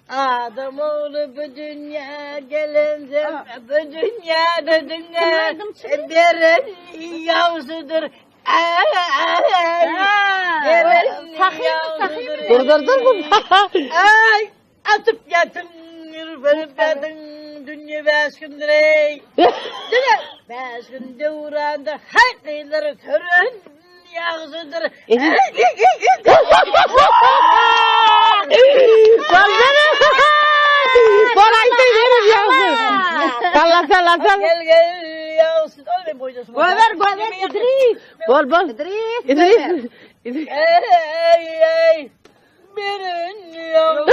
Adam oğlu bu dünya gelince bu dünyada dünya veren yavzudur. Veren yavzudur. Dur. Ay atıp yatın benim yatın dünya 5 gündür ey. Değil mi? 5 günde uğrandı hakkıyları körün yavzudur. Sal. Gel yavsun. Öyle boyunca. Gover İdris. Bol. İdris. Ey. Birin yavrum.